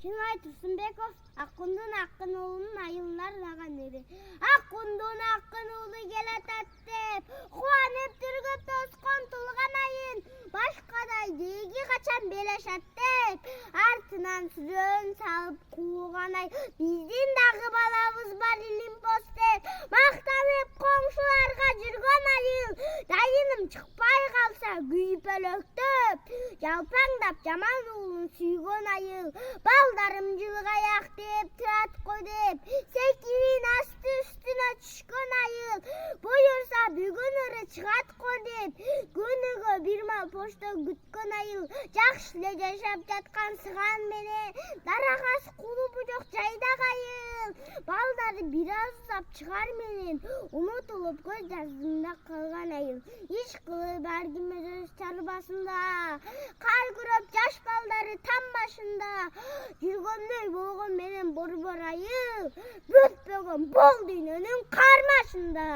Кеңай Тұрсынбеков, Аққұндың ақын ұлының айылынар наған ері. Аққұндың ақын ұлы келатат деп, қуанып түргіп тосқан тұлған айын, башқадай деги қачан белешат деп, артынан сүрөн салып қуған ай, біздің дағы балабыз бар Илимпос деп, мақтанып қоңшыларға жүрген айыл, дайыным шықпай қалса күйіп өлөктөп, жалпаңдап жаман ұлын сүйген айыл, балдарым жылғаяқ деп, тұрат қой деп, секирин асты үстіне түшкен айыл, бұйырса бүгін ұры шығат қой деп, күнігі бір мал пошта күткен айыл, жақшылы жашап жатқан сыған мене, дарағас құлыбы жоқ жайдақ айыл, балдары біраз ұзап шығар менен, ұмытылып көз жазында қалған айыл, еш қылып әркіміз өз чарбасында, қар күріп жаш балдары там башында, жүргөндөй болған менен борбор айыл, бүтпөгөн бол дүйнөнүн кармашында.